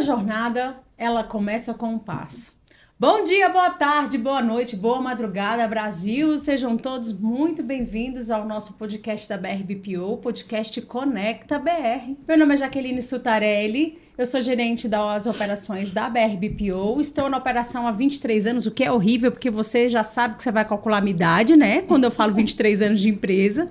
jornada, ela começa com um passo. Bom dia, boa tarde, boa noite, boa madrugada, Brasil. Sejam todos muito bem-vindos ao nosso podcast da BR BPO, podcast Conecta BR. Meu nome é Jaqueline Sutarelli, eu sou gerente das operações da BR BPO. Estou na operação há 23 anos, o que é horrível, porque você já sabe que você vai calcular a minha idade, né? Quando eu falo 23 anos de empresa.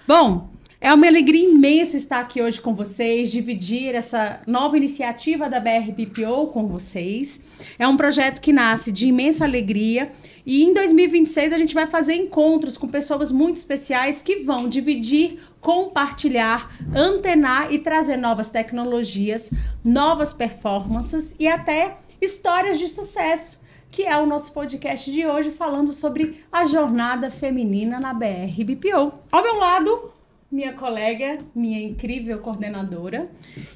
Bom, é uma alegria imensa estar aqui hoje com vocês, dividir essa nova iniciativa da BR BPO com vocês. É um projeto que nasce de imensa alegria e em 2026 a gente vai fazer encontros com pessoas muito especiais que vão dividir, compartilhar, antenar e trazer novas tecnologias, novas performances e até histórias de sucesso, que é o nosso podcast de hoje, falando sobre a jornada feminina na BR BPO. Ao meu lado, minha colega, minha incrível coordenadora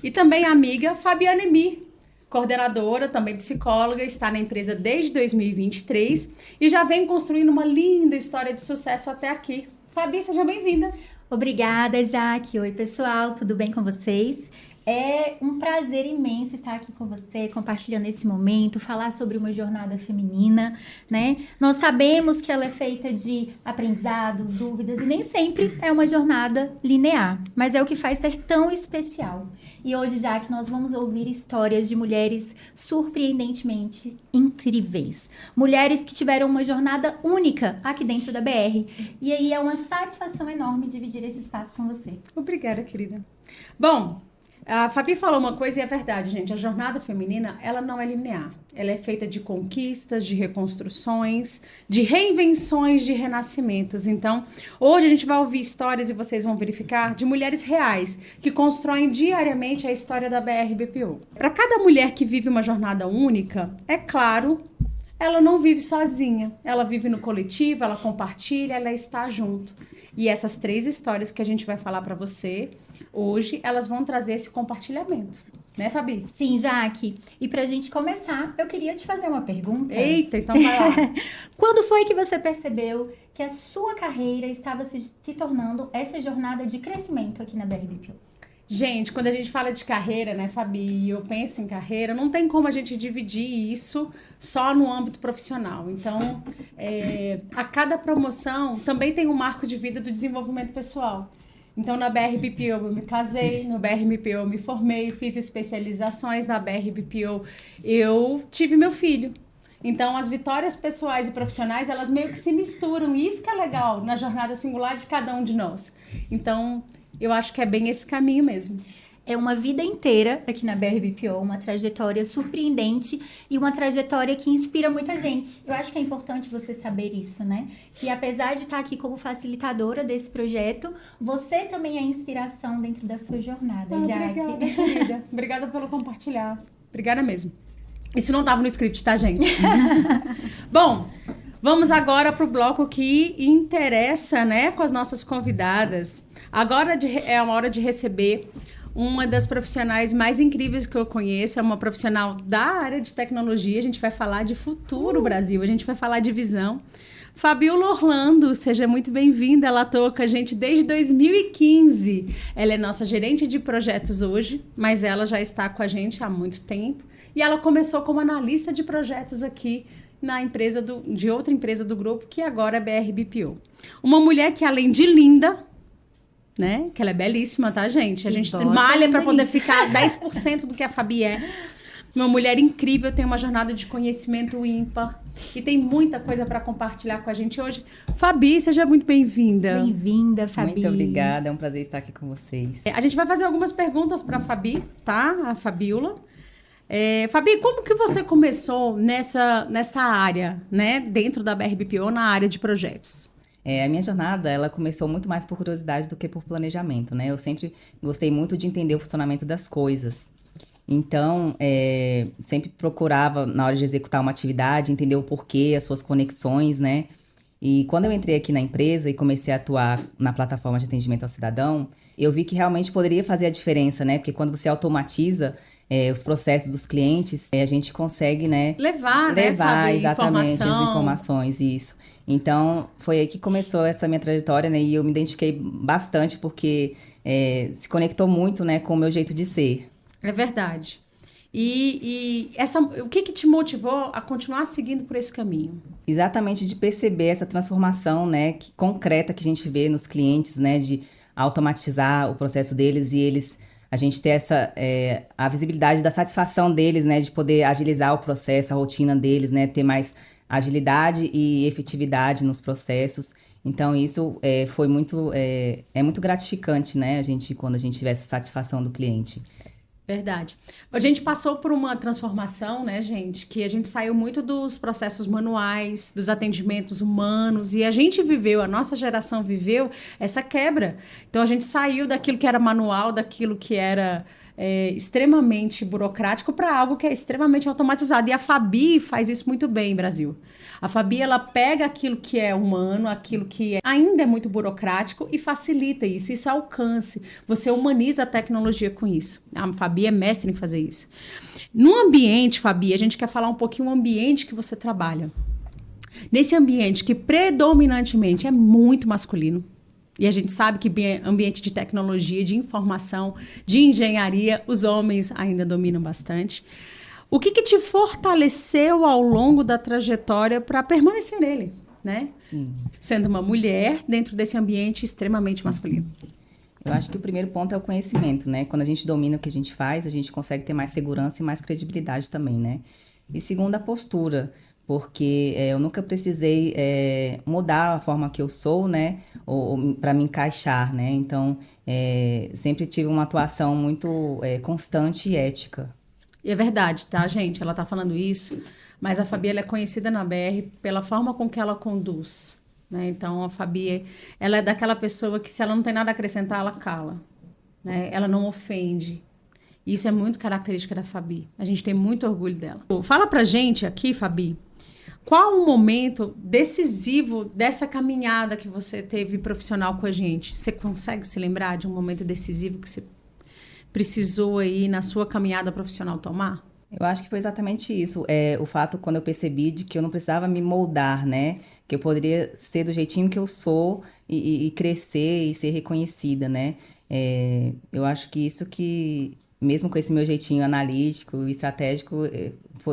e também amiga Fabiana Emir, coordenadora, também psicóloga, está na empresa desde 2023 e já vem construindo uma linda história de sucesso até aqui. Fabi, seja bem-vinda. Obrigada, Jaque. Oi, pessoal, tudo bem com vocês? É um prazer imenso estar aqui com você, compartilhando esse momento, falar sobre uma jornada feminina, né? Nós sabemos que ela é feita de aprendizados, dúvidas, e nem sempre é uma jornada linear, mas é o que faz ser tão especial. E hoje, Jaque, nós vamos ouvir histórias de mulheres surpreendentemente incríveis. Mulheres que tiveram uma jornada única aqui dentro da BR. E aí é uma satisfação enorme dividir esse espaço com você. Obrigada, querida. Bom, a Fabi falou uma coisa e é verdade, gente. A jornada feminina, ela não é linear. Ela é feita de conquistas, de reconstruções, de reinvenções, de renascimentos. Então, hoje a gente vai ouvir histórias e vocês vão verificar de mulheres reais que constroem diariamente a história da BR BPO. Para cada mulher que vive uma jornada única, é claro, ela não vive sozinha. Ela vive no coletivo, ela compartilha, ela está junto. E essas 3 histórias que a gente vai falar para você hoje, elas vão trazer esse compartilhamento. Né, Fabi? Sim, Jaque. E pra gente começar, eu queria te fazer uma pergunta. Eita, então vai lá. Quando foi que você percebeu que a sua carreira estava se tornando essa jornada de crescimento aqui na BR BPO? Gente, quando a gente fala de carreira, né, Fabi, e eu penso em carreira, não tem como a gente dividir isso só no âmbito profissional. Então, a cada promoção também tem um marco de vida do desenvolvimento pessoal. Então, na BR BPO eu me casei, no BR BPO eu me formei, fiz especializações, na BR BPO eu tive meu filho. Então, as vitórias pessoais e profissionais, elas meio que se misturam. E isso que é legal na jornada singular de cada um de nós. Então, eu acho que é bem esse caminho mesmo. É uma vida inteira aqui na BR BPO, uma trajetória surpreendente e uma trajetória que inspira muita gente. Eu acho que é importante você saber isso, né? Que apesar de estar aqui como facilitadora desse projeto, você também é inspiração dentro da sua jornada, Jaque. Obrigada, querida. Obrigada pelo compartilhar. Obrigada mesmo. Isso não estava no script, tá, gente? Bom, vamos agora para o bloco que interessa, né, com as nossas convidadas. Agora é uma hora de receber uma das profissionais mais incríveis que eu conheço, é uma profissional da área de tecnologia. A gente vai falar de futuro Brasil, a gente vai falar de visão. Fabiola Orlando, seja muito bem-vinda. Ela atua com a gente desde 2015. Ela é nossa gerente de projetos hoje, mas ela já está com a gente há muito tempo. E ela começou como analista de projetos aqui na empresa de outra empresa do grupo, que agora é BR BPO. Uma mulher que, além de linda, né? Que ela é belíssima, tá, gente? A gente malha para poder ficar 10% do que a Fabi é. Uma mulher incrível, tem uma jornada de conhecimento ímpar e tem muita coisa para compartilhar com a gente hoje. Fabi, seja muito bem-vinda. Bem-vinda, Fabi. Muito obrigada, é um prazer estar aqui com vocês. A gente vai fazer algumas perguntas para a Fabi, tá? A Fabiola. Fabi, como que você começou nessa área, né? Dentro da BR BPO, na área de projetos? A minha jornada, ela começou muito mais por curiosidade do que por planejamento, né? Eu sempre gostei muito de entender o funcionamento das coisas. Então, sempre procurava, na hora de executar uma atividade, entender o porquê, as suas conexões, né? E quando eu entrei aqui na empresa e comecei a atuar na plataforma de atendimento ao cidadão, eu vi que realmente poderia fazer a diferença, né? Porque quando você automatiza os processos dos clientes, a gente consegue, né? Levar, Fabi, exatamente as informações, isso. Então, foi aí que começou essa minha trajetória, né? E eu me identifiquei bastante porque se conectou muito, né, com o meu jeito de ser. É verdade. O que te motivou a continuar seguindo por esse caminho? Exatamente de perceber essa transformação, né, concreta que a gente vê nos clientes, né, de automatizar o processo deles e a gente ter a visibilidade da satisfação deles, né, de poder agilizar o processo, a rotina deles, né, ter mais agilidade e efetividade nos processos. Então, isso foi muito gratificante, né, quando a gente tiver essa satisfação do cliente. Verdade. A gente passou por uma transformação, né, gente, que a gente saiu muito dos processos manuais, dos atendimentos humanos, e a nossa geração viveu essa quebra. Então, a gente saiu daquilo que era manual, daquilo que era extremamente burocrático para algo que é extremamente automatizado. E a Fabi faz isso muito bem, Brasil. A Fabi, ela pega aquilo que é humano, aquilo que ainda é muito burocrático e facilita isso. Isso é alcance. Você humaniza a tecnologia com isso. A Fabi é mestre em fazer isso. No ambiente, Fabi, a gente quer falar um pouquinho o ambiente que você trabalha. Nesse ambiente que predominantemente é muito masculino, e a gente sabe que ambiente de tecnologia, de informação, de engenharia, os homens ainda dominam bastante. O que te fortaleceu ao longo da trajetória para permanecer nele, né? Sim. Sendo uma mulher dentro desse ambiente extremamente masculino. Eu acho que o primeiro ponto é o conhecimento, né? Quando a gente domina o que a gente faz, a gente consegue ter mais segurança e mais credibilidade também, né? E segundo, a postura. Porque eu nunca precisei mudar a forma que eu sou, né, ou para me encaixar, né, então sempre tive uma atuação muito constante e ética. E é verdade, tá, gente? Ela tá falando isso, mas a Fabi, ela é conhecida na BR pela forma com que ela conduz, né, então a Fabi, ela é daquela pessoa que se ela não tem nada a acrescentar, ela cala, né, ela não ofende. Isso é muito característica da Fabi, a gente tem muito orgulho dela. Fala pra gente aqui, Fabi, qual o momento decisivo dessa caminhada que você teve profissional com a gente? Você consegue se lembrar de um momento decisivo que você precisou aí na sua caminhada profissional tomar? Eu acho que foi exatamente isso. O fato quando eu percebi de que eu não precisava me moldar, né? Que eu poderia ser do jeitinho que eu sou e crescer e ser reconhecida, né? Eu acho que isso que, mesmo com esse meu jeitinho analítico e estratégico,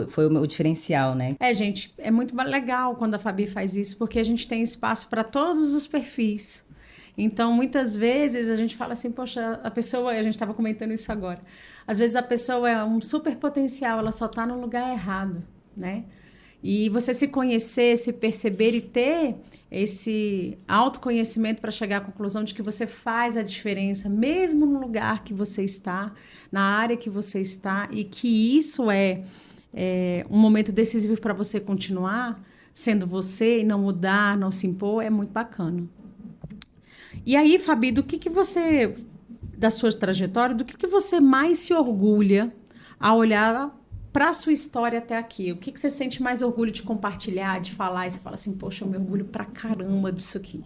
foi o meu diferencial, né? Gente, é muito legal quando a Fabi faz isso, porque a gente tem espaço para todos os perfis. Então, muitas vezes, a gente fala assim, poxa, a pessoa, a gente estava comentando isso agora, às vezes a pessoa é um super potencial, ela só está no lugar errado, né? E você se conhecer, se perceber e ter esse autoconhecimento para chegar à conclusão de que você faz a diferença, mesmo no lugar que você está, na área que você está, e que isso é um momento decisivo para você continuar sendo você e não mudar, não se impor, é muito bacana. E aí, Fabi, do que você, da sua trajetória, do que você mais se orgulha ao olhar para a sua história até aqui? O que você sente mais orgulho de compartilhar, de falar? E você fala assim, poxa, eu me orgulho pra caramba disso aqui.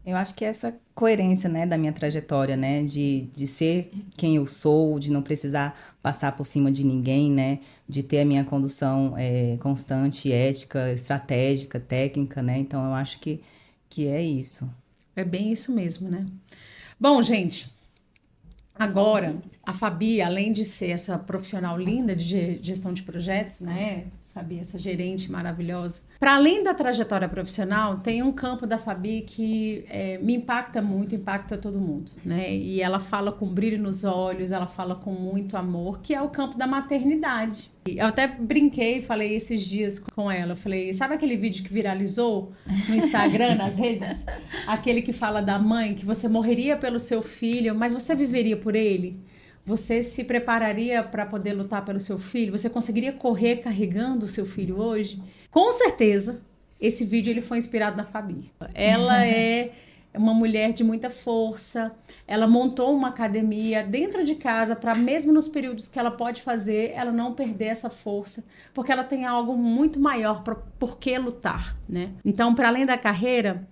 Eu acho que é essa coerência, né, da minha trajetória, né, de ser quem eu sou, de não precisar passar por cima de ninguém, né, de ter a minha condução constante, ética, estratégica, técnica, né, então eu acho que é isso. É bem isso mesmo, né? Bom, gente, agora a Fabi, além de ser essa profissional linda de gestão de projetos, né, Fabi, essa gerente maravilhosa, para além da trajetória profissional, tem um campo da Fabi que me impacta muito, impacta todo mundo, né? E ela fala com brilho nos olhos, ela fala com muito amor, que é o campo da maternidade. Eu até brinquei, falei esses dias com ela, eu falei, sabe aquele vídeo que viralizou no Instagram, nas redes? Aquele que fala da mãe, que você morreria pelo seu filho, mas você viveria por ele? Você se prepararia para poder lutar pelo seu filho? Você conseguiria correr carregando o seu filho hoje? Com certeza, esse vídeo ele foi inspirado na Fabi. Ela é uma mulher de muita força. Ela montou uma academia dentro de casa para, mesmo nos períodos que ela pode fazer, ela não perder essa força, porque ela tem algo muito maior por que lutar, né? Então, para além da carreira,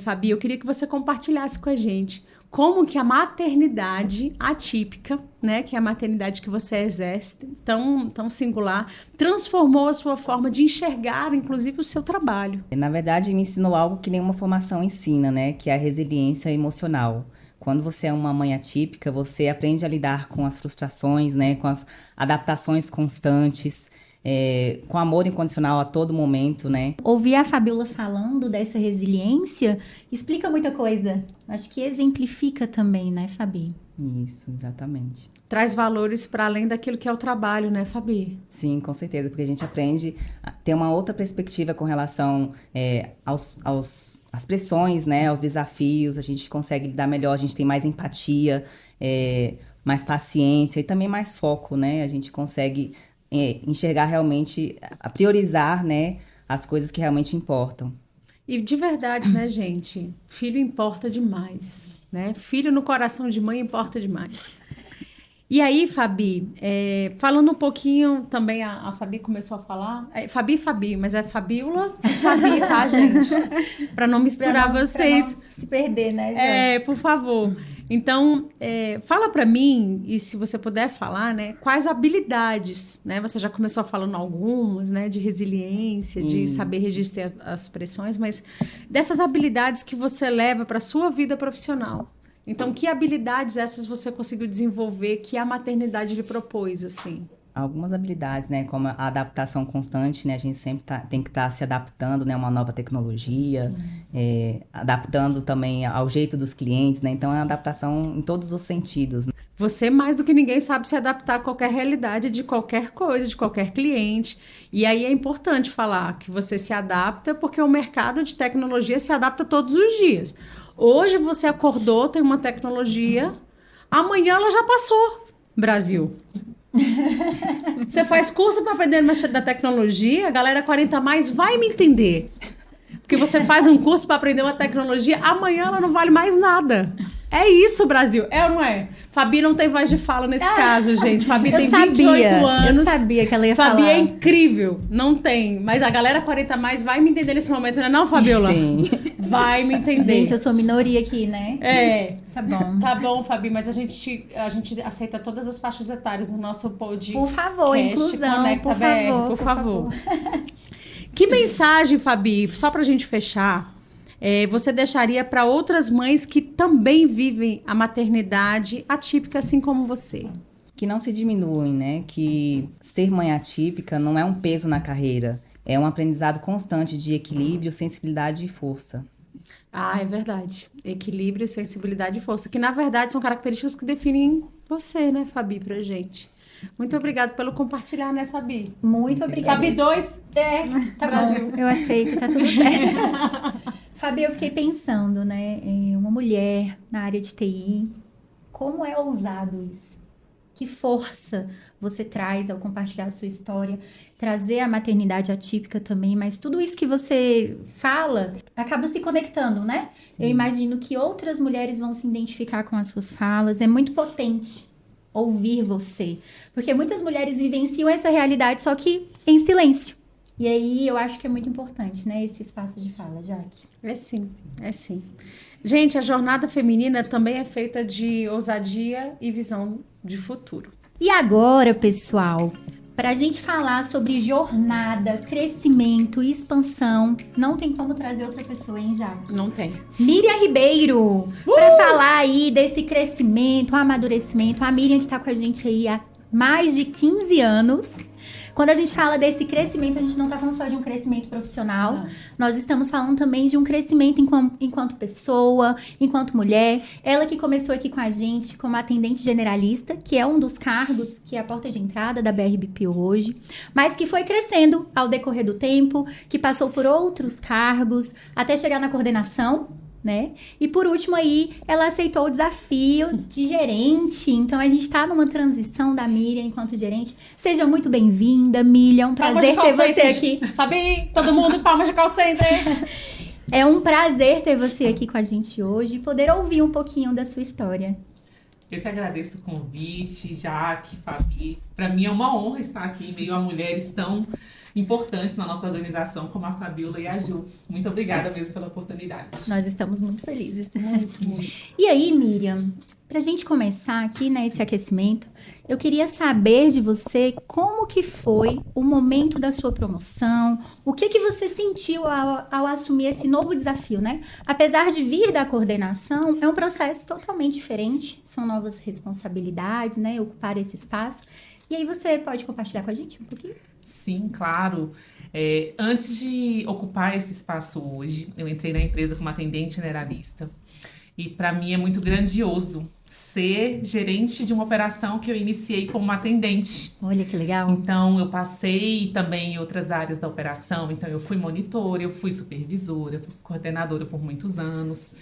Fabi, eu queria que você compartilhasse com a gente como que a maternidade atípica, né, que é a maternidade que você exerce, tão singular, transformou a sua forma de enxergar, inclusive, o seu trabalho. Na verdade, me ensinou algo que nenhuma formação ensina, né, que é a resiliência emocional. quando você é uma mãe atípica, você aprende a lidar com as frustrações, né? Com as adaptações constantes, com amor incondicional a todo momento, né? Ouvir a Fabiola falando dessa resiliência explica muita coisa. Acho que exemplifica também, né, Fabi? Isso, exatamente. Traz valores para além daquilo que é o trabalho, né, Fabi? Sim, com certeza, porque a gente aprende a ter uma outra perspectiva com relação às pressões, né, aos desafios, a gente consegue lidar melhor, a gente tem mais empatia, mais paciência e também mais foco, né? A gente consegue enxergar realmente, a priorizar, né, as coisas que realmente importam. E de verdade, né, gente? Filho importa demais, né? Filho no coração de mãe importa demais. E aí, Fabi, falando um pouquinho também, a Fabi começou a falar. Fabi, mas é Fabiola e Fabi, tá, gente? Para não misturar vocês. Pra não se perder, né, gente? Por favor. Então, fala para mim, e se você puder falar, né, quais habilidades, né? Você já começou falando algumas, né, de resiliência, de saber registrar as pressões, mas dessas habilidades que você leva para sua vida profissional. Então, que habilidades essas você conseguiu desenvolver que a maternidade lhe propôs, assim? Algumas habilidades, né, como a adaptação constante, né, a gente sempre tem que estar se adaptando, né, a uma nova tecnologia, adaptando também ao jeito dos clientes, né, então é uma adaptação em todos os sentidos. Né? Você, mais do que ninguém, sabe se adaptar a qualquer realidade de qualquer coisa, de qualquer cliente, e aí é importante falar que você se adapta porque o mercado de tecnologia se adapta todos os dias. Hoje você acordou, tem uma tecnologia, amanhã ela já passou, Brasil. Você faz curso para aprender a mexer da tecnologia, a galera 40+ vai me entender. Porque você faz um curso para aprender uma tecnologia, amanhã ela não vale mais nada. É isso, Brasil. É ou não é? Fabi não tem voz de fala nesse caso, gente. Fabi tem 28 anos. Eu sabia que ela ia falar. Fabi é incrível. Não tem. Mas a galera 40+ vai me entender nesse momento, não é não, Fabiola? Sim. Vai me entender. Gente, eu sou minoria aqui, né? Tá bom. Tá bom, Fabi, mas a gente aceita todas as faixas etárias no nosso podcast. Por favor, inclusão, Conecta por BR, favor. por favor. Que mensagem, Fabi, só pra gente fechar, você deixaria para outras mães que também vivem a maternidade atípica, assim como você? Que não se diminuem, né? Que ser mãe atípica não é um peso na carreira. É um aprendizado constante de equilíbrio, sensibilidade e força. Ah, é verdade. Equilíbrio, sensibilidade e força. Que, na verdade, são características que definem você, né, Fabi, pra gente. Muito obrigada pelo compartilhar, né, Fabi? Muito obrigada. Fabi 2. Tá Brasil. bom, eu aceito, tá tudo certo. Fabi, eu fiquei pensando, né? Uma mulher na área de TI, como é ousado isso? Que força você traz ao compartilhar a sua história, trazer a maternidade atípica também, mas tudo isso que você fala acaba se conectando, né? Sim. Eu imagino que outras mulheres vão se identificar com as suas falas, é muito potente ouvir você, porque muitas mulheres vivenciam essa realidade, só que em silêncio. E aí, eu acho que é muito importante, né, esse espaço de fala, Jaque. É sim, é sim. Gente, a jornada feminina também é feita de ousadia e visão de futuro. E agora, pessoal, para a gente falar sobre jornada, crescimento e expansão, não tem como trazer outra pessoa, hein, Jaque? Não tem. Miriam Ribeiro, para falar aí desse crescimento, amadurecimento. A Miriam que tá com a gente aí há mais de 15 anos. Quando a gente fala desse crescimento, a gente não tá falando só de um crescimento profissional. Não. Nós estamos falando também de um crescimento enquanto pessoa, enquanto mulher. Ela que começou aqui com a gente como atendente generalista, que é um dos cargos que é a porta de entrada da BRBPO hoje, mas que foi crescendo ao decorrer do tempo, que passou por outros cargos, até chegar na coordenação, né? E por último aí, ela aceitou o desafio de gerente. Então a gente tá numa transição da Miriam enquanto gerente. Seja muito bem-vinda, Miriam. Um prazer ter você aqui. Fabi, todo mundo, palmas de call center. É um prazer ter você aqui com a gente hoje e poder ouvir um pouquinho da sua história. Eu que agradeço o convite, Jaque, Fabi. Para mim é uma honra estar aqui em meio a mulheres tão importantes na nossa organização, como a Fabiola e a Ju. Muito obrigada mesmo pela oportunidade. Nós estamos muito felizes. Muito, muito. E aí, Miriam, Para a gente começar aqui, né, esse aquecimento, eu queria saber de você como que foi o momento da sua promoção, o que você sentiu ao assumir esse novo desafio, né? Apesar de vir da coordenação, é um processo totalmente diferente, são novas responsabilidades, né, ocupar esse espaço. E aí você pode compartilhar com a gente um pouquinho? Sim, claro. Antes de ocupar esse espaço hoje, eu entrei na empresa como atendente generalista. E para mim é muito grandioso ser gerente de uma operação que eu iniciei como atendente. Olha que legal. Então, eu passei também em outras áreas da operação. Então, eu fui monitora, eu fui supervisora, fui coordenadora por muitos anos.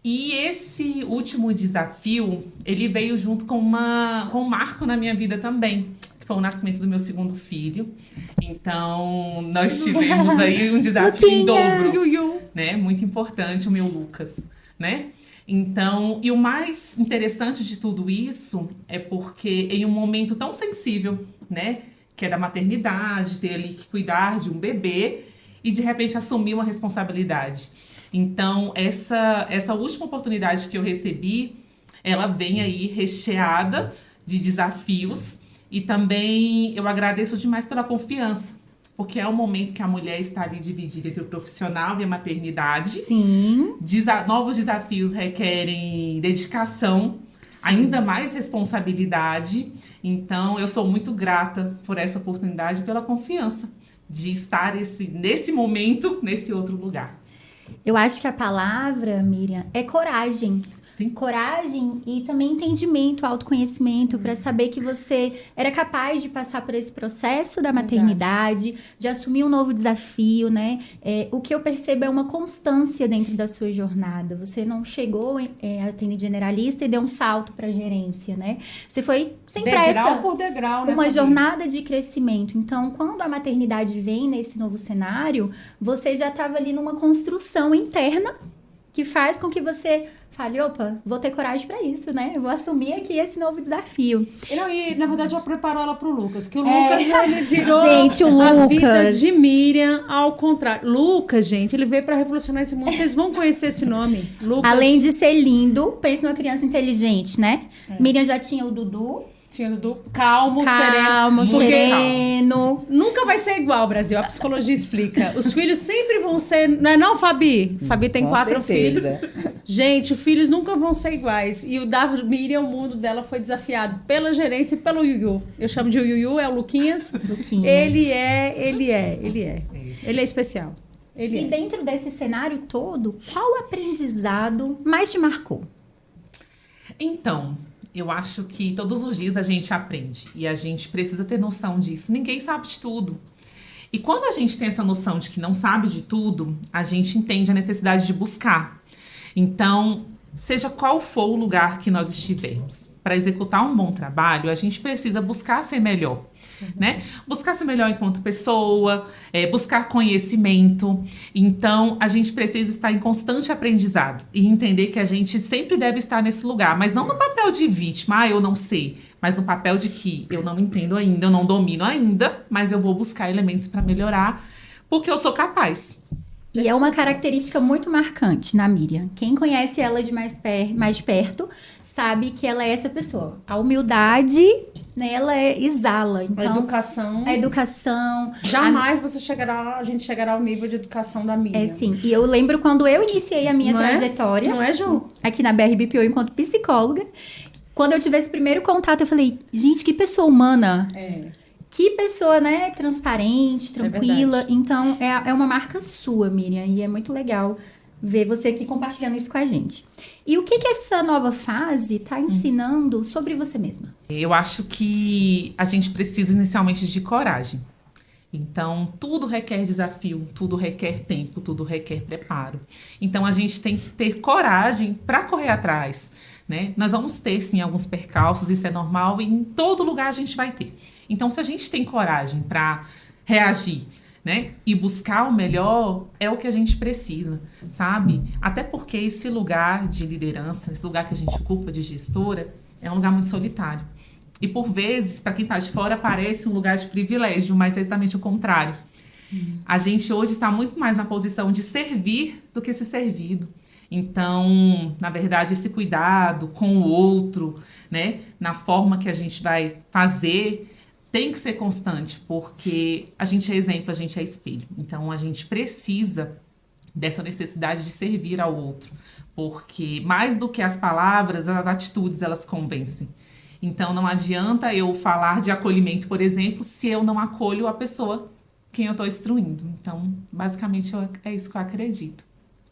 E esse último desafio, ele veio junto com um marco na minha vida também. Foi o nascimento do meu segundo filho. Então, nós tivemos aí um desafio em dobro, né? Muito importante, o meu Lucas, né? Então, e o mais interessante de tudo isso é porque em um momento tão sensível, né? Que é da maternidade, ter ali que cuidar de um bebê e de repente assumir uma responsabilidade. Então, essa última oportunidade que eu recebi, ela vem aí recheada de desafios e também eu agradeço demais pela confiança, porque é um momento que a mulher está ali dividida entre o profissional e a maternidade. Sim. Novos desafios requerem dedicação, sim, ainda mais responsabilidade. Então, eu sou muito grata por essa oportunidade, pela confiança de estar nesse momento, nesse outro lugar. Eu acho que a palavra, Miriam, é coragem. Sim. Coragem e também entendimento, autoconhecimento, para saber que você era capaz de passar por esse processo da maternidade, de assumir um novo desafio, né? O que eu percebo é uma constância dentro da sua jornada. Você não chegou atendente generalista e deu um salto para gerência, né? Você foi sem pressa. Degrau por degrau, né? Uma jornada de crescimento. Então, quando a maternidade vem nesse novo cenário, você já estava ali numa construção interna que faz com que você fale, opa, vou ter coragem pra isso, né? Eu vou assumir aqui esse novo desafio. E, na verdade, já preparou ela pro Lucas. Que o Lucas, ele virou gente, a vida de Miriam ao contrário. Lucas, gente, ele veio pra revolucionar esse mundo. Vocês vão conhecer esse nome. Lucas. Além de ser lindo, pense numa criança inteligente, né? Miriam já tinha o Dudu. Tinha o Dudu calmo, sereno. Nunca vai ser igual, Brasil. A psicologia explica. Os filhos sempre vão ser... Não é não, Fabi? Fabi tem 4 filhos. Gente, filhos nunca vão ser iguais. E o da Miriam, o mundo dela foi desafiado pela gerência e pelo Yuyu. Eu chamo de Yuyu, é o Luquinhas. Ele é especial. E dentro desse cenário todo, qual aprendizado mais te marcou? Então, eu acho que todos os dias a gente aprende e a gente precisa ter noção disso. Ninguém sabe de tudo. E quando a gente tem essa noção de que não sabe de tudo, a gente entende a necessidade de buscar. Então, seja qual for o lugar que nós estivermos, para executar um bom trabalho, a gente precisa buscar ser melhor. Né? Buscar ser melhor enquanto pessoa, buscar conhecimento. Então, a gente precisa estar em constante aprendizado e entender que a gente sempre deve estar nesse lugar, mas não no papel de vítima, eu não sei, mas no papel de que eu não entendo ainda, eu não domino ainda, mas eu vou buscar elementos para melhorar, porque eu sou capaz. E é uma característica muito marcante na Miriam. Quem conhece ela de mais perto sabe que ela é essa pessoa. A humildade, né, ela exala. Então, a educação. Jamais a gente chegará ao nível de educação da Miriam. Sim. E eu lembro quando eu iniciei a minha trajetória. Não é, Ju? Aqui na BRBPO enquanto psicóloga. Quando eu tive esse primeiro contato, eu falei, gente, que pessoa humana. Que pessoa, né, transparente, tranquila. Então, é uma marca sua, Miriam. E é muito legal ver você aqui compartilhando isso com a gente. E o que essa nova fase está ensinando sobre você mesma? Eu acho que a gente precisa inicialmente de coragem. Então, tudo requer desafio, tudo requer tempo, tudo requer preparo. Então, a gente tem que ter coragem para correr atrás, né? Nós vamos ter, sim, alguns percalços, isso é normal, e em todo lugar a gente vai ter. Então, se a gente tem coragem para reagir, né, e buscar o melhor, é o que a gente precisa, sabe? Até porque esse lugar de liderança, esse lugar que a gente ocupa de gestora, é um lugar muito solitário. E por vezes, para quem está de fora, parece um lugar de privilégio, mas é exatamente o contrário. A gente hoje está muito mais na posição de servir do que ser servido. Então, na verdade, esse cuidado com o outro, né, na forma que a gente vai fazer, tem que ser constante, porque a gente é exemplo, a gente é espelho. Então, a gente precisa dessa necessidade de servir ao outro, porque mais do que as palavras, as atitudes, elas convencem. Então, não adianta eu falar de acolhimento, por exemplo, se eu não acolho a pessoa quem eu estou instruindo. Então, basicamente, é isso que eu acredito.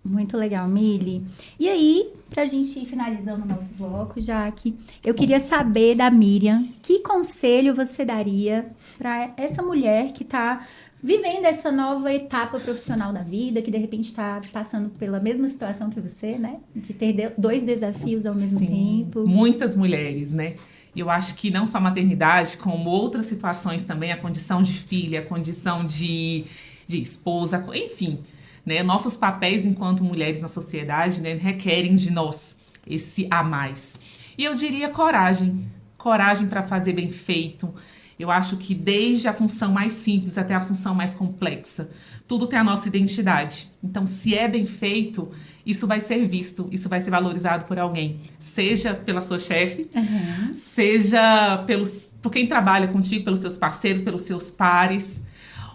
Muito legal, Mili. E aí, pra gente ir finalizando o nosso bloco, Jaque, eu queria saber da Miriam, que conselho você daria para essa mulher que tá vivendo essa nova etapa profissional da vida, que de repente está passando pela mesma situação que você, né? De ter dois desafios ao mesmo tempo. Muitas mulheres, né? Eu acho que não só a maternidade, como outras situações também, a condição de filha, a condição de esposa, enfim, né? Nossos papéis enquanto mulheres na sociedade, né, requerem de nós esse a mais. E eu diria coragem. Coragem para fazer bem feito. Eu acho que desde a função mais simples até a função mais complexa, tudo tem a nossa identidade. Então, se é bem feito, isso vai ser visto, isso vai ser valorizado por alguém. Seja pela sua chefe, seja por quem trabalha contigo, pelos seus parceiros, pelos seus pares,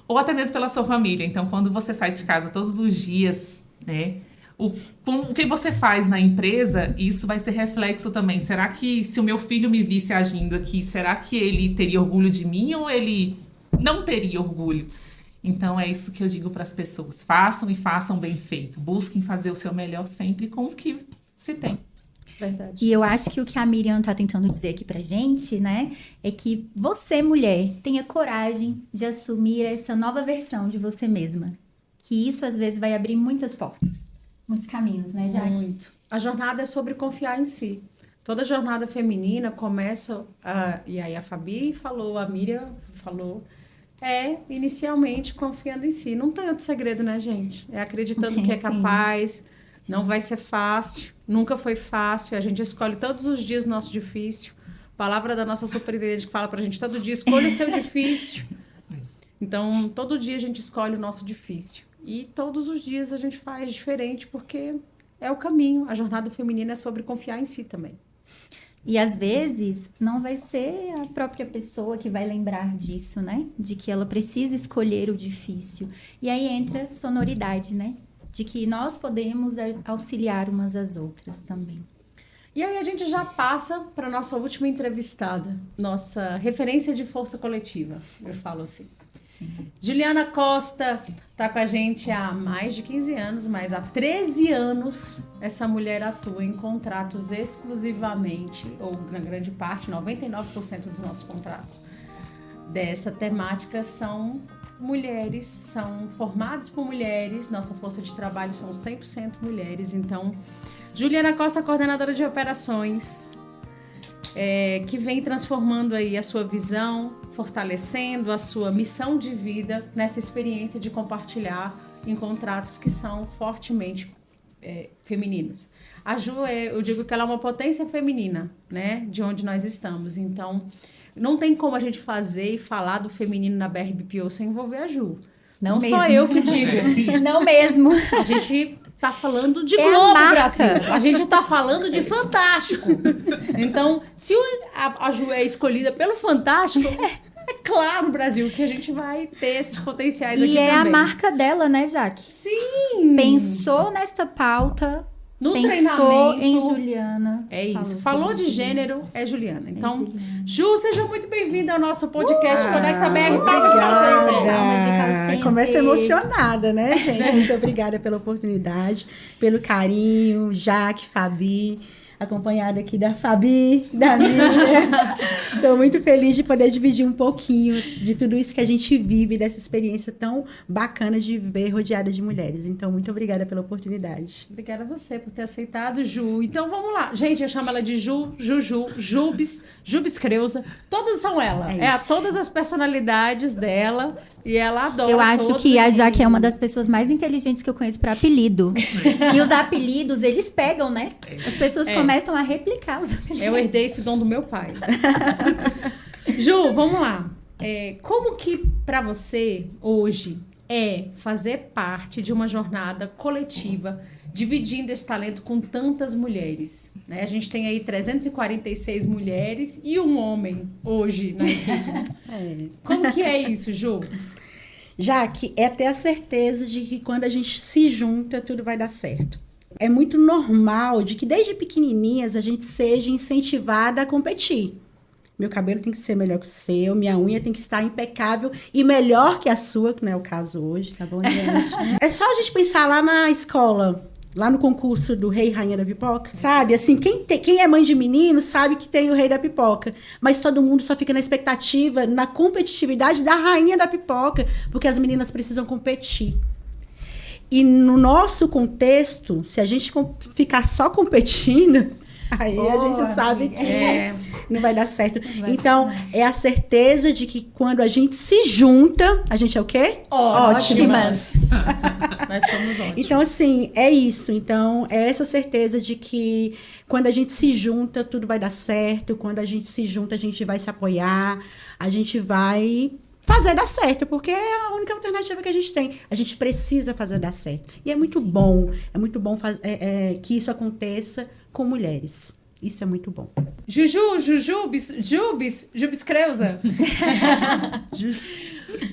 ou até mesmo pela sua família. Então, quando você sai de casa todos os dias, né, o que você faz na empresa, isso vai ser reflexo também. Será que se o meu filho me visse agindo aqui, será que ele teria orgulho de mim ou ele não teria orgulho? Então, é isso que eu digo para as pessoas. Façam e façam bem feito. Busquem fazer o seu melhor sempre com o que se tem. Verdade. E eu acho que o que a Miriam tá tentando dizer aqui pra gente, né, é que você, mulher, tenha coragem de assumir essa nova versão de você mesma. Que isso, às vezes, vai abrir muitas portas, muitos caminhos, né, Jaque? Muito. A jornada é sobre confiar em si. Toda jornada feminina começa, e aí a Fabi falou, a Miriam falou, inicialmente confiando em si. Não tem outro segredo, né, gente? É acreditando que é capaz, não vai ser fácil, nunca foi fácil, a gente escolhe todos os dias nosso difícil. Palavra da nossa superintendente que fala pra gente todo dia, escolha o seu difícil. Então, todo dia a gente escolhe o nosso difícil. E todos os dias a gente faz diferente, porque é o caminho. A jornada feminina é sobre confiar em si também. E às vezes não vai ser a própria pessoa que vai lembrar disso, né? De que ela precisa escolher o difícil. E aí entra sonoridade, né? De que nós podemos auxiliar umas às outras também. E aí a gente já passa para nossa última entrevistada, nossa referência de força coletiva, eu falo assim. Sim. Juliana Costa está com a gente há mais de 15 anos, mas há 13 anos essa mulher atua em contratos exclusivamente, ou na grande parte, 99% dos nossos contratos dessa temática são mulheres, são formados por mulheres, nossa força de trabalho são 100% mulheres. Então, Juliana Costa, coordenadora de operações, que vem transformando aí a sua visão, fortalecendo a sua missão de vida nessa experiência de compartilhar em contratos que são fortemente femininos. A Ju, eu digo que ela é uma potência feminina, né, de onde nós estamos. Então, não tem como a gente fazer e falar do feminino na BRBPO sem envolver a Ju. Não mesmo. só eu que digo. Não mesmo. A gente tá falando de Globo, Brasil. A gente tá falando de Fantástico. Então, se a Ju é escolhida pelo Fantástico, é claro, Brasil, que a gente vai ter esses potenciais aqui também. E é a marca dela, né, Jaque? Sim! Pensou nesta pauta... No Pensou treinamento, em Juliana. É isso. Falou de gênero, é Juliana. Então, Juliana. Ju, seja muito bem-vinda ao nosso podcast Conecta BR. Palmas para você. Palmas de calcente. Começo emocionada, né, gente? Muito obrigada pela oportunidade, pelo carinho, Jaque, Fabi, acompanhada aqui da Fabi, da Miriam. Estou muito feliz de poder dividir um pouquinho de tudo isso que a gente vive, dessa experiência tão bacana de viver rodeada de mulheres. Então, muito obrigada pela oportunidade. Obrigada a você por ter aceitado, Ju. Então, vamos lá. Gente, eu chamo ela de Ju, Juju, Jubes Creuza. Todas são ela. Todas as personalidades dela. E ela adora. Eu acho que a Jaque é uma das pessoas mais inteligentes que eu conheço para apelido. E os apelidos, eles pegam, né? As pessoas começam a replicar os apelidos. Eu herdei esse dom do meu pai. Ju, vamos lá. Como que, pra você, hoje, é fazer parte de uma jornada coletiva, dividindo esse talento com tantas mulheres, né? A gente tem aí 346 mulheres e um homem hoje na equipe. Como que é isso, Ju? Jaque, é ter a certeza de que quando a gente se junta, tudo vai dar certo. É muito normal de que desde pequenininhas a gente seja incentivada a competir. Meu cabelo tem que ser melhor que o seu, minha unha tem que estar impecável e melhor que a sua, que não é o caso hoje, tá bom, gente? É só a gente pensar lá na escola, lá no concurso do Rei e Rainha da Pipoca, sabe? Assim, quem é mãe de menino sabe que tem o Rei da Pipoca, mas todo mundo só fica na expectativa, na competitividade da Rainha da Pipoca, porque as meninas precisam competir. E no nosso contexto, se a gente ficar só competindo, aí a gente sabe que não vai dar certo. Então, é a certeza de que quando a gente se junta, a gente é o quê? Ótimas. Nós somos ótimas. Então, assim, é isso. Então, é essa certeza de que quando a gente se junta, tudo vai dar certo. Quando a gente se junta, a gente vai se apoiar. A gente vai fazer dar certo, porque é a única alternativa que a gente tem. A gente precisa fazer dar certo. E é muito bom que isso aconteça com mulheres. Isso é muito bom. Jubes Creuza.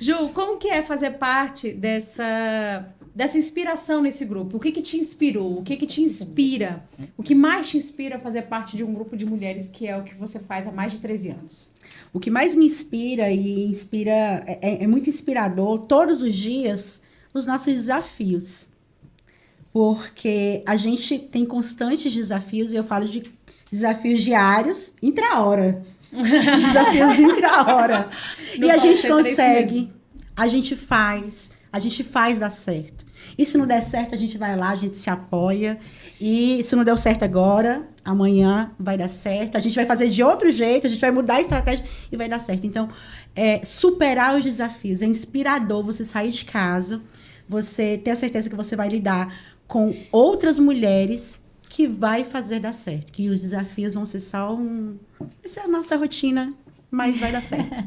Ju, como que é fazer parte dessa inspiração nesse grupo? O que te inspirou? O que te inspira? O que mais te inspira a fazer parte de um grupo de mulheres que é o que você faz há mais de 13 anos? O que mais me inspira é muito inspirador todos os dias os nossos desafios. Porque a gente tem constantes desafios, e eu falo de desafios diários, intra-hora. Desafios intra-hora. E a gente consegue, a gente faz dar certo. E se não der certo, a gente vai lá, a gente se apoia. E se não deu certo agora, amanhã vai dar certo. A gente vai fazer de outro jeito, a gente vai mudar a estratégia e vai dar certo. Então, superar os desafios. É inspirador você sair de casa, você ter a certeza que você vai lidar com outras mulheres que vai fazer dar certo. Que os desafios vão ser só essa é a nossa rotina, mas vai dar certo.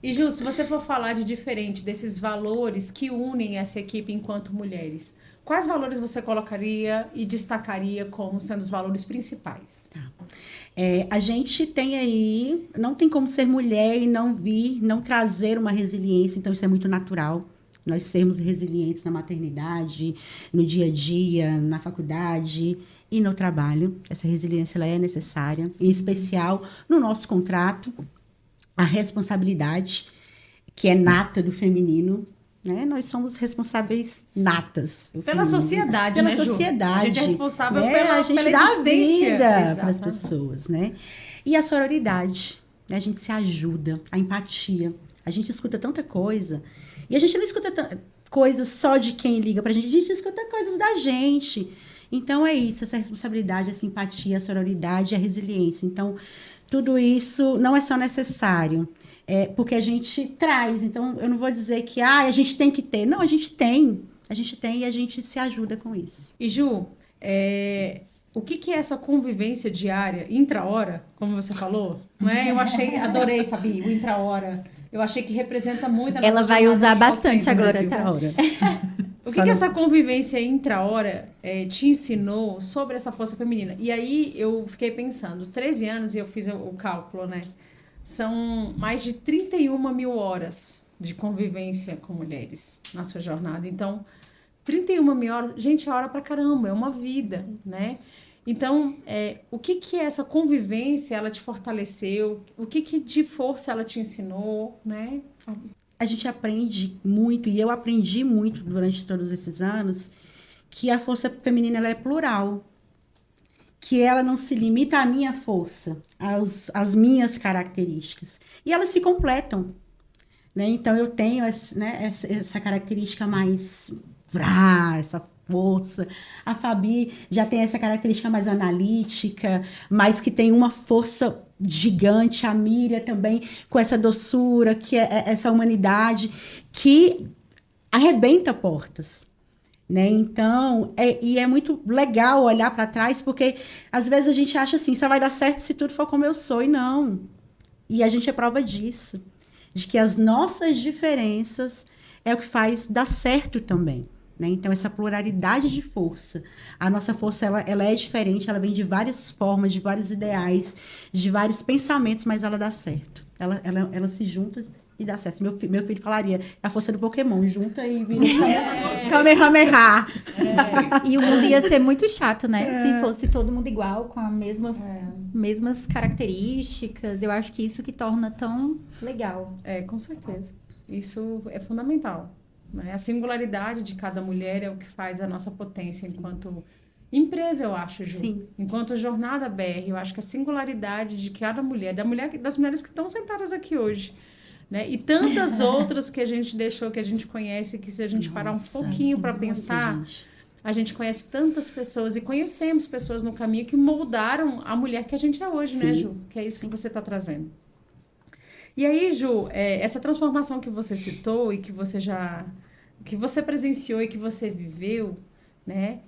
E Ju, se você for falar de diferente desses valores que unem essa equipe enquanto mulheres, quais valores você colocaria e destacaria como sendo os valores principais? Tá. A gente tem aí, não tem como ser mulher e não trazer uma resiliência, então isso é muito natural. Nós sermos resilientes na maternidade, no dia a dia, na faculdade e no trabalho. Essa resiliência ela é necessária, em especial no nosso contrato. A responsabilidade, que é nata do feminino, né? Nós somos responsáveis natas. Pela sociedade, pela né, sociedade. Ju? A gente é responsável a gente pela dá existência. vida para as pessoas, né? E a sororidade, né? A gente se ajuda, a empatia. A gente escuta tanta coisa. E a gente não escuta coisas só de quem liga pra gente, a gente escuta coisas da gente. Então é isso, essa responsabilidade, essa empatia, a sororidade, a resiliência. Então, tudo isso não é só necessário, porque a gente traz. Então, eu não vou dizer que a gente tem que ter. Não, a gente tem e a gente se ajuda com isso. E Ju, o que é essa convivência diária, intra-hora, como você falou? Não é? Adorei, Fabi, o intra-hora. Eu achei que representa muito a nossa Ela vai usar bastante agora, tá? O que essa convivência intra-hora te ensinou sobre essa força feminina? E aí eu fiquei pensando, 13 anos, e eu fiz o cálculo, né? São mais de 31 mil horas de convivência com mulheres na sua jornada. Então, 31 mil horas, gente, é hora pra caramba, é uma vida, sim, né? Então, o que essa convivência, ela te fortaleceu? O que de força ela te ensinou, né? A gente aprende muito, e eu aprendi muito durante todos esses anos, que a força feminina ela é plural. Que ela não se limita à minha força, às minhas características. E elas se completam. Né? Então, eu tenho essa característica mais... essa força. A Fabi já tem essa característica mais analítica, mas que tem uma força gigante. A Miriam também com essa doçura, que é essa humanidade que arrebenta portas. Né? Então, é muito legal olhar para trás, porque às vezes a gente acha assim, só vai dar certo se tudo for como eu sou, e não. E a gente é prova disso, de que as nossas diferenças, é o que faz dar certo também. Né? Então, essa pluralidade de força. A nossa força, ela é diferente, ela vem de várias formas, de vários ideais, de vários pensamentos, mas ela dá certo. Ela se junta e dá certo. Meu filho falaria, é a força do Pokémon, junta e vira Kamehameha. E o mundo ia ser muito chato, né? Se fosse todo mundo igual, com a mesmas características. Eu acho que isso que torna tão legal. Com certeza. Isso é fundamental. Né? A singularidade de cada mulher é o que faz a nossa potência enquanto empresa, eu acho, Ju. Sim. Enquanto jornada BR, eu acho que a singularidade de cada mulher, das mulheres que estão sentadas aqui hoje, né? E tantas outras que a gente deixou, que a gente conhece, que se a gente parar um pouquinho para pensar, a gente conhece tantas pessoas e conhecemos pessoas no caminho que moldaram a mulher que a gente é hoje, né, Ju? Que é isso que você está trazendo. E aí, Ju, essa transformação que você citou e que você presenciou e que você viveu, né?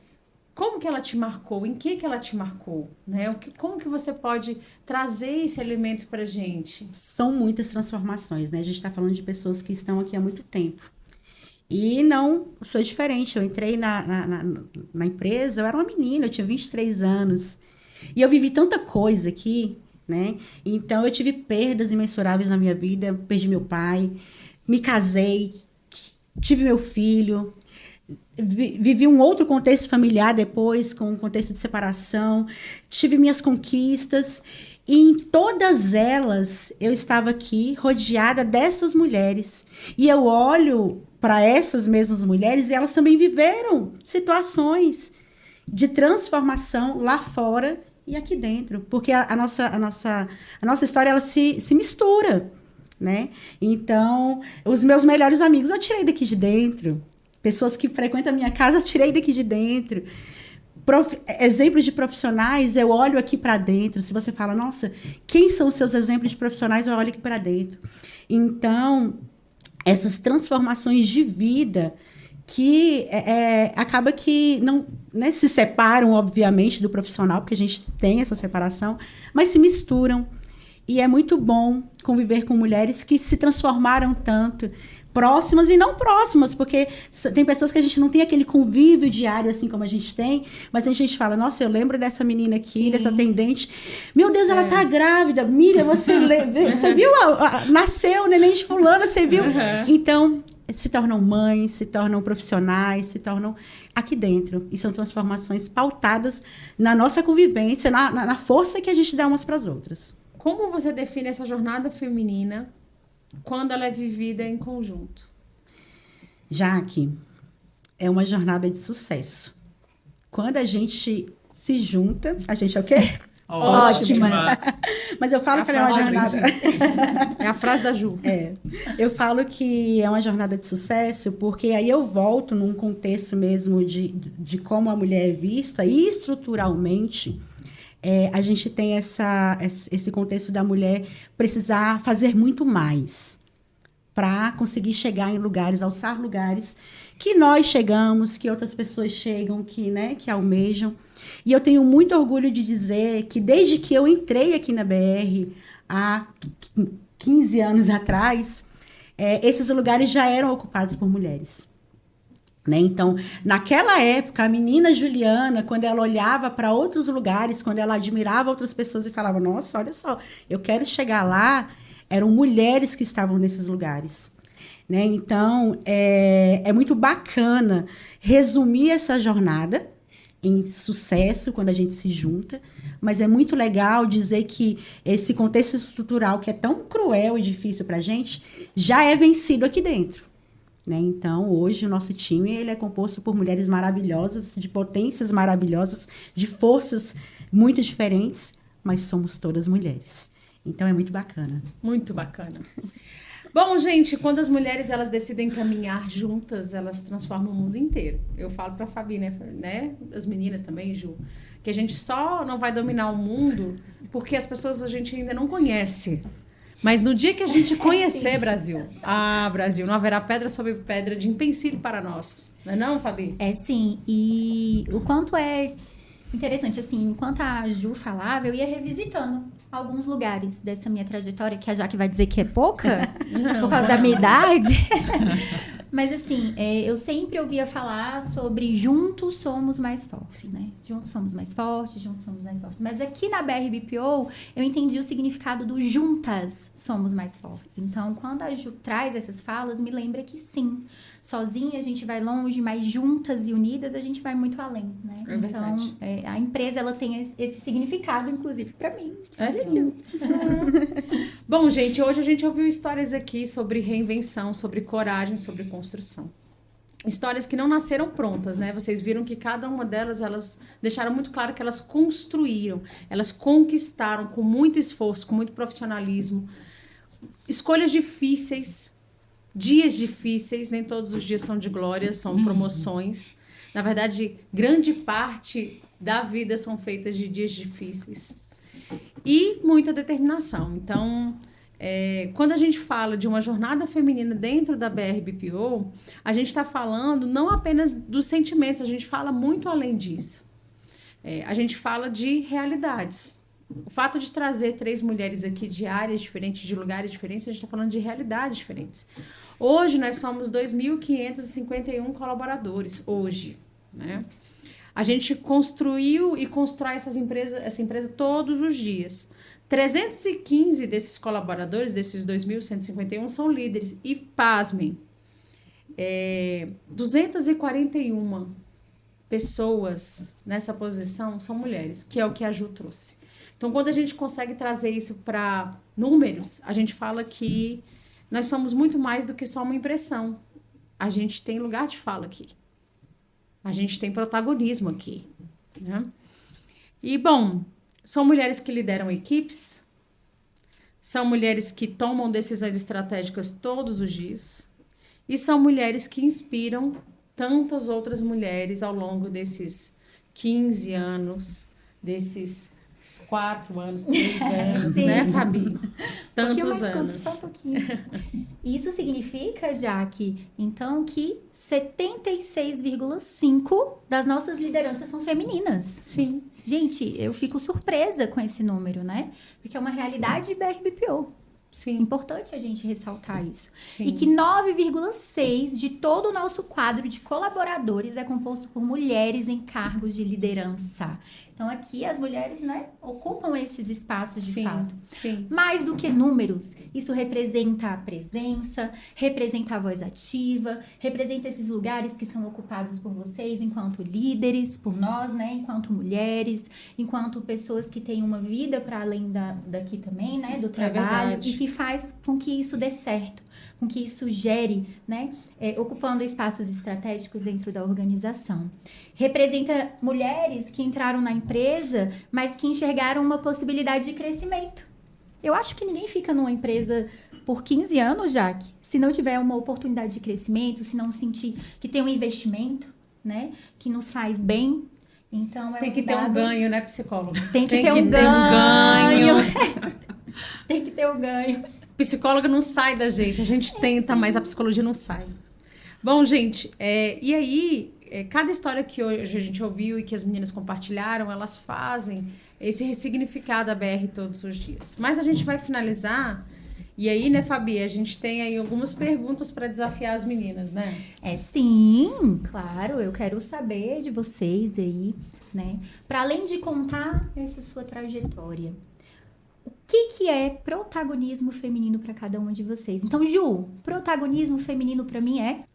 Como que ela te marcou? Em que ela te marcou? Né? Como que você pode trazer esse elemento pra gente? São muitas transformações, né? A gente está falando de pessoas que estão aqui há muito tempo. E não sou diferente. Eu entrei na empresa, eu era uma menina, eu tinha 23 anos. E eu vivi tanta coisa aqui, né? Então, eu tive perdas imensuráveis na minha vida. Perdi meu pai, me casei, tive meu filho, vivi um outro contexto familiar depois, com um contexto de separação, tive minhas conquistas. E em todas elas, eu estava aqui rodeada dessas mulheres. E eu olho para essas mesmas mulheres e elas também viveram situações de transformação lá fora e aqui dentro, porque a nossa história, ela se mistura, né? Então, os meus melhores amigos eu tirei daqui de dentro, pessoas que frequentam a minha casa eu tirei daqui de dentro, exemplos de profissionais eu olho aqui para dentro. Se você fala, nossa, quem são os seus exemplos de profissionais, eu olho aqui para dentro. Então, essas transformações de vida que acaba que não, né, se separam, obviamente, do profissional, porque a gente tem essa separação, mas se misturam. E é muito bom conviver com mulheres que se transformaram tanto, próximas e não próximas, porque tem pessoas que a gente não tem aquele convívio diário, assim como a gente tem, mas a gente fala, nossa, eu lembro dessa menina aqui, dessa atendente, meu Deus, ela tá grávida, Miriam, você viu, nasceu o neném de fulana, você viu? Então, se tornam mães, se tornam profissionais, se tornam aqui dentro. E são transformações pautadas na nossa convivência, na força que a gente dá umas para as outras. Como você define essa jornada feminina quando ela é vivida em conjunto? Jaque, é uma jornada de sucesso. Quando a gente se junta, a gente é o quê? Ótima. Mas eu falo que ela é uma jornada... É a frase da Ju. Eu falo que é uma jornada de sucesso porque aí eu volto num contexto mesmo de como a mulher é vista e estruturalmente a gente tem esse contexto da mulher precisar fazer muito mais para conseguir chegar em lugares, alçar lugares que nós chegamos, que outras pessoas chegam, que almejam. E eu tenho muito orgulho de dizer que desde que eu entrei aqui na BR, há 15 anos atrás, esses lugares já eram ocupados por mulheres. Né? Então, naquela época, a menina Juliana, quando ela olhava para outros lugares, quando ela admirava outras pessoas e falava, nossa, olha só, eu quero chegar lá, eram mulheres que estavam nesses lugares. Né? Então, é muito bacana resumir essa jornada em sucesso quando a gente se junta, mas é muito legal dizer que esse contexto estrutural que é tão cruel e difícil para a gente, já é vencido aqui dentro. Né? Então, hoje, o nosso time ele é composto por mulheres maravilhosas, de potências maravilhosas, de forças muito diferentes, mas somos todas mulheres. Então, é muito bacana. Muito bacana. Bom, gente, quando as mulheres elas decidem caminhar juntas, elas transformam o mundo inteiro. Eu falo pra Fabi, né? As meninas também, Ju, que a gente só não vai dominar o mundo porque as pessoas a gente ainda não conhece. Mas no dia que a gente conhecer, Brasil, Brasil, não haverá pedra sobre pedra de empecilho para nós. Não é não, Fabi? É sim, e o quanto é interessante, assim, enquanto a Ju falava, eu ia revisitando alguns lugares dessa minha trajetória, que a Jaque vai dizer que é pouca, por causa da minha idade. Mas assim, eu sempre ouvia falar sobre juntos somos mais fortes, né? Juntos somos mais fortes, juntos somos mais fortes. Mas aqui na BRBPO, eu entendi o significado do juntas somos mais fortes. Então, quando a Ju traz essas falas, me lembra que sim, sozinha a gente vai longe, mas juntas e unidas a gente vai muito além, né? É verdade. Então, a empresa, ela tem esse significado, inclusive, para mim. É sim. Bom, gente, hoje a gente ouviu histórias aqui sobre reinvenção, sobre coragem, sobre construção. Histórias que não nasceram prontas, né? Vocês viram que cada uma delas, elas deixaram muito claro que elas construíram, elas conquistaram com muito esforço, com muito profissionalismo. Escolhas difíceis, dias difíceis, nem todos os dias são de glória, são promoções. Na verdade, grande parte da vida são feitas de dias difíceis. E muita determinação. Então, quando a gente fala de uma jornada feminina dentro da BRBPO, a gente está falando não apenas dos sentimentos, a gente fala muito além disso. A gente fala de realidades. O fato de trazer 3 mulheres aqui de áreas diferentes, de lugares diferentes, a gente está falando de realidades diferentes. Hoje, nós somos 2.551 colaboradores, hoje, né? A gente construiu e constrói essa empresa todos os dias. 315 desses colaboradores, desses 2.151, são líderes. E, pasmem, 241 pessoas nessa posição são mulheres, que é o que a Ju trouxe. Então, quando a gente consegue trazer isso para números, a gente fala que nós somos muito mais do que só uma impressão. A gente tem lugar de fala aqui. A gente tem protagonismo aqui, né? E, bom, são mulheres que lideram equipes, são mulheres que tomam decisões estratégicas todos os dias e são mulheres que inspiram tantas outras mulheres ao longo desses 15 anos, desses 4 anos, 3 anos, né, Fabi? Tantos anos. Só um pouquinho. Isso significa, Jaque, então, que 76,5% das nossas lideranças são femininas. Sim. Gente, eu fico surpresa com esse número, né? Porque é uma realidade BRBPO. Sim. Importante a gente ressaltar isso. Sim. E que 9,6% de todo o nosso quadro de colaboradores é composto por mulheres em cargos de liderança. Então, aqui as mulheres, né, ocupam esses espaços de fato. Sim. Mais do que números, isso representa a presença, representa a voz ativa, representa esses lugares que são ocupados por vocês enquanto líderes, por nós, né, enquanto mulheres, enquanto pessoas que têm uma vida para além daqui também, né, do trabalho, e que faz com que isso dê certo, com que isso gere, né, ocupando espaços estratégicos dentro da organização. Representa mulheres que entraram na empresa, mas que enxergaram uma possibilidade de crescimento. Eu acho que ninguém fica numa empresa por 15 anos, Jaque, se não tiver uma oportunidade de crescimento, se não sentir que tem um investimento, né, que nos faz bem. Então, tem que ter um ganho, né, psicólogo? Tem que ter um ganho. Tem que ter um ganho. Psicóloga não sai da gente, a gente tenta, mas a psicologia não sai. Bom, gente, e aí, cada história que hoje a gente ouviu e que as meninas compartilharam, elas fazem esse ressignificar da BR todos os dias. Mas a gente vai finalizar, e aí, né, Fabi, a gente tem aí algumas perguntas para desafiar as meninas, né? Sim, claro, eu quero saber de vocês aí, né? Para além de contar essa sua trajetória, o que é protagonismo feminino para cada uma de vocês? Então, Ju, protagonismo feminino para mim é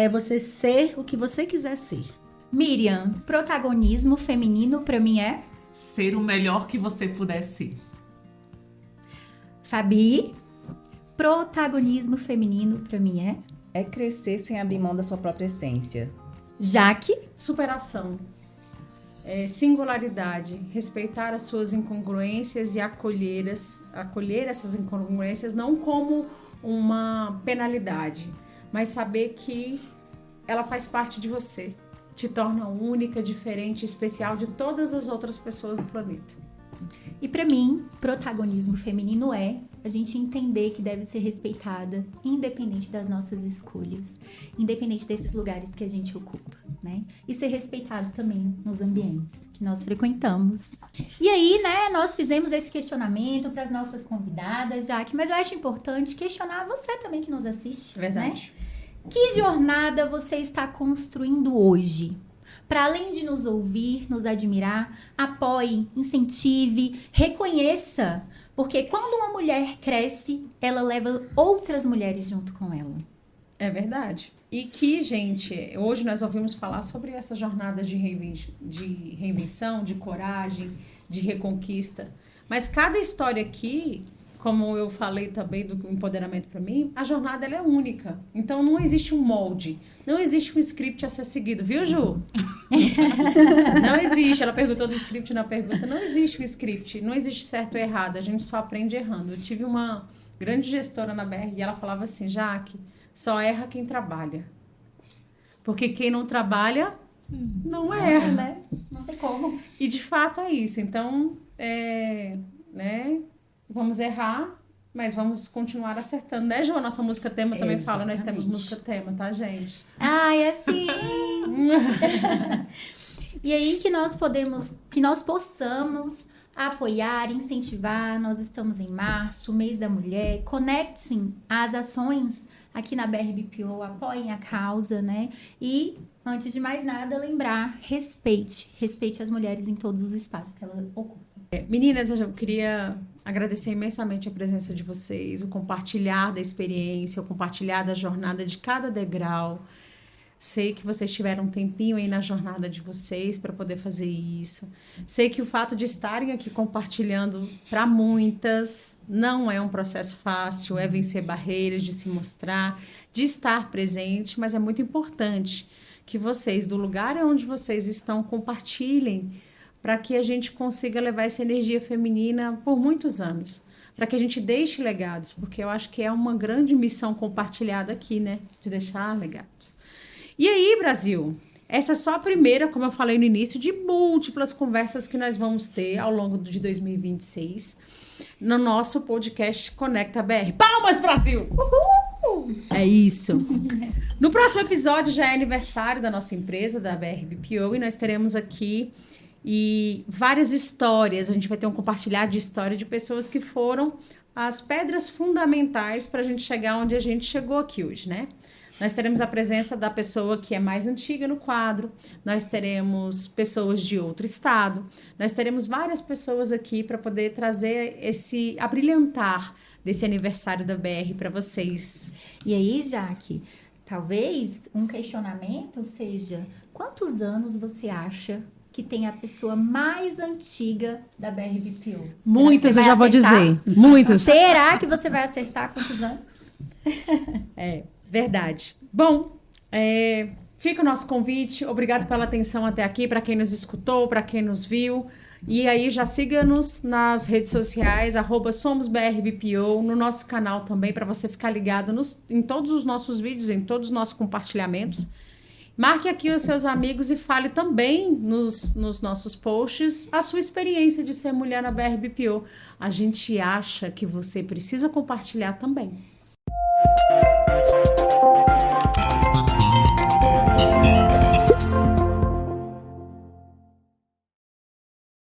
você ser o que você quiser ser. Miriam, protagonismo feminino para mim é ser o melhor que você puder ser. Fabi, protagonismo feminino para mim é crescer sem abrir mão da sua própria essência. Jaque, superação. Singularidade, respeitar as suas incongruências e acolher essas incongruências não como uma penalidade, mas saber que ela faz parte de você, te torna única, diferente, especial de todas as outras pessoas do planeta. E para mim, protagonismo feminino é a gente entender que deve ser respeitada, independente das nossas escolhas, independente desses lugares que a gente ocupa, né? E ser respeitado também nos ambientes que nós frequentamos. E aí, né, nós fizemos esse questionamento para as nossas convidadas, Jaque, mas eu acho importante questionar você também que nos assiste, Verdade. Né? Que jornada você está construindo hoje? Para além de nos ouvir, nos admirar, apoie, incentive, reconheça. Porque quando uma mulher cresce, ela leva outras mulheres junto com ela. É verdade. E que, gente, hoje nós ouvimos falar sobre essa jornada de reinvenção, de coragem, de reconquista. Mas cada história aqui, como eu falei também do empoderamento para mim, a jornada ela é única. Então não existe um molde, não existe um script a ser seguido, viu, Ju? Não existe. Ela perguntou do script na pergunta. Não existe um script, não existe certo ou errado, a gente só aprende errando. Eu tive uma grande gestora na BR e ela falava assim: Jaque, só erra quem trabalha. Porque quem não trabalha, não erra, né? Não tem como. E de fato é isso. Então, né? Vamos errar, mas vamos continuar acertando. Né, Ju? Nossa música tema também fala, nós temos música tema, tá, gente? Ai, é assim! E aí que nós possamos apoiar, incentivar. Nós estamos em março, mês da mulher. Conectem às ações aqui na BRBPO, apoiem a causa, né? E, antes de mais nada, lembrar, respeite as mulheres em todos os espaços que elas ocupam. Meninas, eu queria agradecer imensamente a presença de vocês, o compartilhar da experiência, o compartilhar da jornada de cada degrau. Sei que vocês tiveram um tempinho aí na jornada de vocês para poder fazer isso. Sei que o fato de estarem aqui compartilhando para muitas não é um processo fácil, é vencer barreiras, de se mostrar, de estar presente, mas é muito importante que vocês, do lugar onde vocês estão, compartilhem para que a gente consiga levar essa energia feminina por muitos anos. Para que a gente deixe legados, porque eu acho que é uma grande missão compartilhada aqui, né? De deixar legados. E aí, Brasil, essa é só a primeira, como eu falei no início, de múltiplas conversas que nós vamos ter ao longo de 2026 no nosso podcast Conecta BR. Palmas, Brasil! Uhul! É isso. No próximo episódio já é aniversário da nossa empresa, da BRBPO, e nós teremos aqui várias histórias. A gente vai ter um compartilhar de história de pessoas que foram as pedras fundamentais para a gente chegar onde a gente chegou aqui hoje, né? Nós teremos a presença da pessoa que é mais antiga no quadro, nós teremos pessoas de outro estado, nós teremos várias pessoas aqui para poder trazer a brilhantar desse aniversário da BR para vocês. E aí, Jaque, talvez um questionamento seja: quantos anos você acha que tem a pessoa mais antiga da BRBPO? Muitos, eu já vou dizer. Muitos. Será que você vai acertar quantos anos? Verdade. Bom, fica o nosso convite. Obrigado pela atenção até aqui, para quem nos escutou, para quem nos viu. E aí já siga-nos nas redes sociais, @SomosBRBPO, no nosso canal também, para você ficar ligado em todos os nossos vídeos, em todos os nossos compartilhamentos. Marque aqui os seus amigos e fale também nos nossos posts a sua experiência de ser mulher na BRBPO. A gente acha que você precisa compartilhar também.